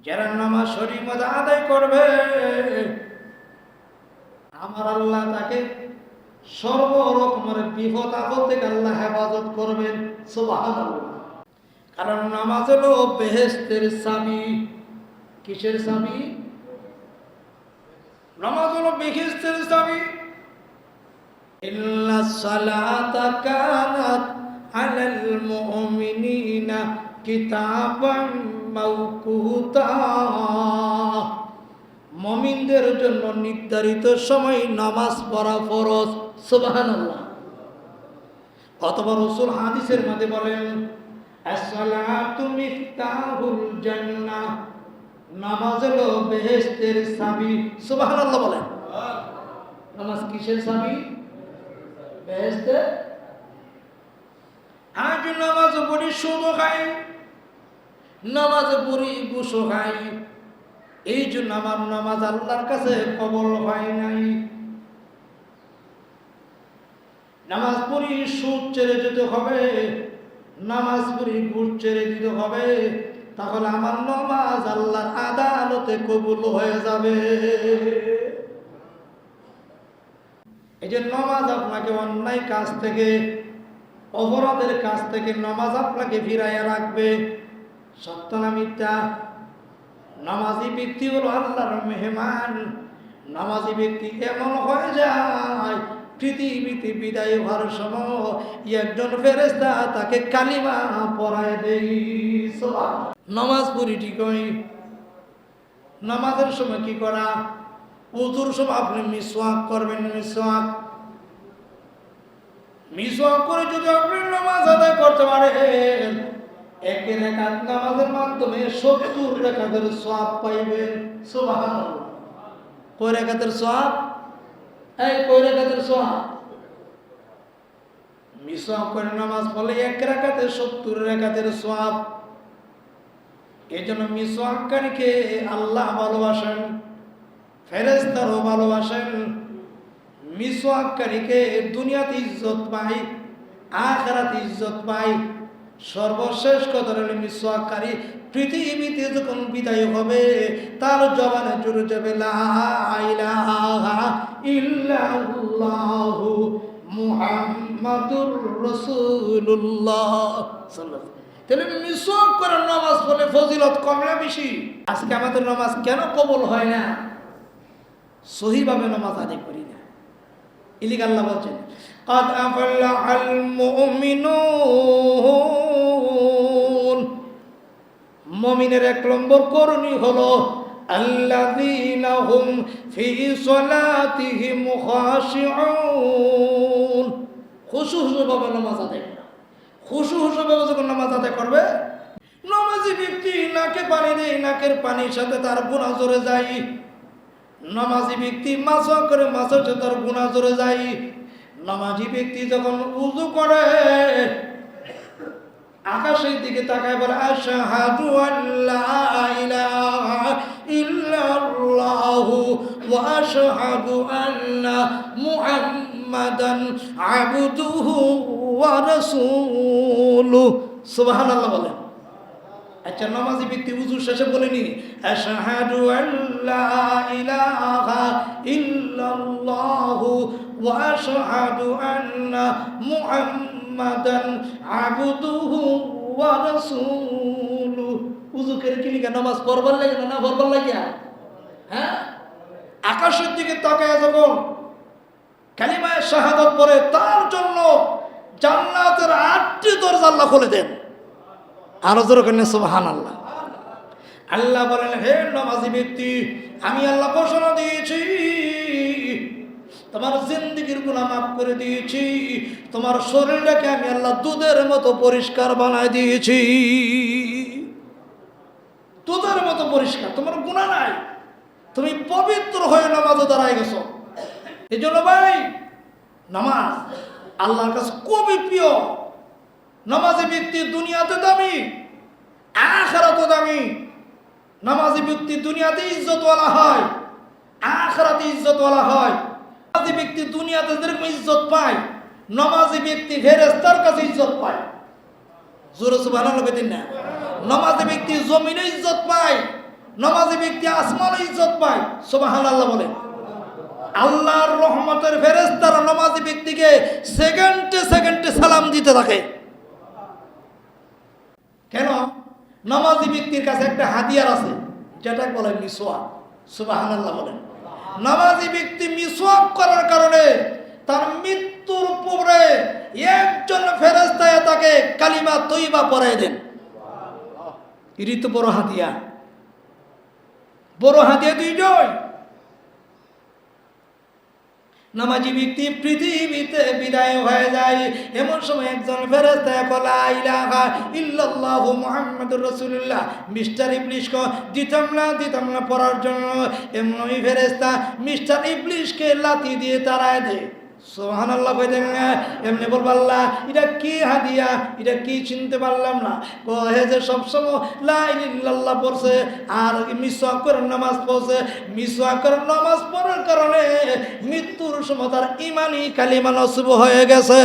যারা নামাজ সঠিক মতো আদায় করবে আমার আল্লাহ তাকে সর্বরকমের বিপদ আপদ থেকে আল্লাহ হেফাজত করবেন। সুবহানাল্লাহ। কারণ নামাজ হলো বেহেশতের চাবি। কিসের চাবি? নামাজ হলো বেহেশতের চাবি। ইন্না সালাতা কানাত আলাল মুমিনিনা কিতাবান মাওকুতা। মুমিনদের জন্য নির্ধারিত সময় নামাজ পড়া ফরজ। সুবহানাল্লাহ। অথবা রাসূল হাদিসের মধ্যে বলেন as-salatu miftahul জান্নাহ, নামাজ হলো বেহেশতের চাবি। সুবহানাল্লাহ বলেন। নামাজ কিসের চাবি? বেহেশতের। আজ নামাজ পড়ি সুদ খাই, নামাজ পড়ি ঘুষ খাই, এই জন্য আমার নামাজ আল্লাহর কাছে কবুল হয় নাই। নামাজ পড়ি সুদ ছেড়ে দিতে হবে, নামাজ পড়ি ঘুষ ছেড়ে দিতে হবে, তাহলে আমার নামাজ আল্লাহর আদালতে কবুল হয়ে যাবে। এই যে নামাজ আপনাকে অন্যায় কাজ থেকে, অপরাধের কাজ থেকে নামাজ আপনাকে ফিরাইয়া রাখবে। সত্য না মিথ্যা? নামাজি ব্যক্তি হলো আল্লাহর মেহমান। নামাজি ব্যক্তি এমন হয়ে যায় পৃথিবীতে বিদায় হওয়ার সময় একজন ফেরেশতা তাকে কালিমা পড়ায় দেয়। নামাজ পড়ি ঠিকই, নামাজের সময় কি করা? ওযুর সময় আপনি মিসওয়াক করবেন। মিসওয়াক করে যদি আপনি নামাজ আদায় করতে পারেন, এক রাকাত নামাজের মাধ্যমে 70 রাকাতের সওয়াব পাইবেন। সুবহানাল্লাহ। কয় রাকাতের সওয়াব? কয় রাকাতের সওয়াব? মিসওয়াক করে নামাজ পড়লে এক রাকাতে 70 রাকাতের সওয়াব। এজন্য মিসওয়াককারীকে আল্লাহ ভালোবাসেন, ফেরেশতারাও ভালোবাসেন। মিসওয়াককারীকে দুনিয়াতে ইজ্জত পায়, আখিরাতে ইজ্জত পায়। সর্বশেষ কথা হলো মিসওয়াককারী পৃথিবীতে যখন বিদায় হবে তার জবানে জুড়ে যাবে লা ইলাহা ইল্লাল্লাহু মুহাম্মাদুর রাসূলুল্লাহ সাল্লাল্লাহু। তাহলে মিসওয়াক করে নামাজ পড়লে ফজিলত কম না বেশি? আজকে আমাদের নামাজ কেন কবুল হয় না? সহিভাবে নামাজ আদায় করি না। ইলিক আল্লাহ বলছেন قد أفلح المؤمنون। মুমিনের এক নম্বর করণীয় হলো আল্লাযীনা হুম ফি সালাতিহিম খাশিউন। খুশুভাবে নামাজ আদায় করা। খুশুভাবে যখন নামাজ আদায় করবে, নামাজি ব্যক্তি নাকে পানি দেয়, নাকের পানির সাথে তার গুনাহ জড়ে যায়। নামাজি ব্যক্তি মাসওয়াক করে, মাসের সাথে তার গুনাহ জড়ে যায়। নামাজি ব্যক্তি যখন উযু করে আকাশের দিকে তাকায় বলে আশহাদু আল্লা ইলাহা ইল্লাল্লাহু ওয়া আশহাদু আন্না মুহাম্মাদান আবদুহু ওয়া রাসূলুহু। সুবহানাল্লাহ বলেন। আচ্ছা, নামাজি ব্যক্তি উযু শেষে বলেনি আশহাদু আল্লা ইলাহা ইল্লাল্লাহু ওয়া আশহাদু আন্না মুহাম্মাদান আবদুহু ওয়া রাসূলুহু। উযু করে কি লিখা? নামাজ পড়বার লাগে না পড়বার লাগে? হ্যাঁ, আকাশের দিকে তাকায় যখন কালিমায়ে শাহাদাত পড়ে তার জন্য জান্নাতের 8টি দরজা আল্লাহ খুলে দেন। আরো জোরে করেন সুবহানাল্লাহ। আল্লাহ বলেন, হে নামাজি ব্যক্তি, আমি আল্লাহ ঘোষণা দিয়েছি তোমার জিন্দেগির গুনাহ মাফ করে দিয়েছি, তোমার শরীরটাকে আমি আল্লাহ দুধের মতো পরিষ্কার বানায় দিয়েছি। দুধের মতো পরিষ্কার, তোমার গুনাহ নাই, তুমি পবিত্র হয়ে নামাজে দাঁড়ায় গেছো। এই জন্য ভাই, নামাজ আল্লাহর কাছে খুবই প্রিয়। নামাজি ব্যক্তি দুনিয়াতে দামি, আখিরাতে দামি। নামাজি ব্যক্তি দুনিয়াতে ইজ্জতওয়ালা হয়, আখিরাতে ইজ্জতওয়ালা হয়। নামাজি ব্যক্তি দুনিয়াতে যেরকম ইজ্জত পায়, নামাজি ব্যক্তি ফেরেশতার কাছে ইজ্জত পায়। জোরে সুবহানাল্লাহ বলেন না? নামাজি ব্যক্তি জমিনে ইজ্জত পায়, নামাজি ব্যক্তি আসমান ইজ্জত পায়, সুবহানাল্লাহ বলে। আল্লাহর রহমতের ফেরেশতারা নামাজি ব্যক্তিকে সেকেন্ডে সেকেন্ডে সালাম দিতে থাকে। কেন? নামাজি ব্যক্তির কাছে একটা হাতিয়ার আছে, যেটা বলে মিসওয়াক, সুবহানাল্লাহ বলেন। নামাজি ব্যক্তি মিসওয়াক করার কারণে তার মৃত্যুর পূর্বে একজন ফেরেশতা তাকে কালিমা তৈবা পড়ায় দেন। এটি তো বড় হাতিয়া, বড় হাতিয়া দুইজন। নামাজি ব্যক্তি পৃথিবীতে বিদায় হয়ে যায়, এমন সময় একজন ফেরেশতা লা ইলাহা ইল্লাল্লাহু মুহাম্মাদুর রাসূলুল্লাহ মিস্টার ইবলিসকে দিতাম না পড়ার জন্য। এমন ফেরেশতা মিস্টার ইবলিসকে লাথি দিয়ে তাড়ায় দেয়, সুবহানাল্লাহ কইতেন না। এমনি বলবো আল্লাহ এটা কি হাদিয়া, এটা কি চিনতে পারলাম না। কহে যে সবসময় লা ইলাহা ইল্লাল্লাহ পড়ছে আর মিসওয়াক করে নামাজ পড়ছে। মিসওয়াক করে নামাজ পড়ার কারণে মৃত্যুর সময় তার ইমানি কালিমা নসিব হয়ে গেছে।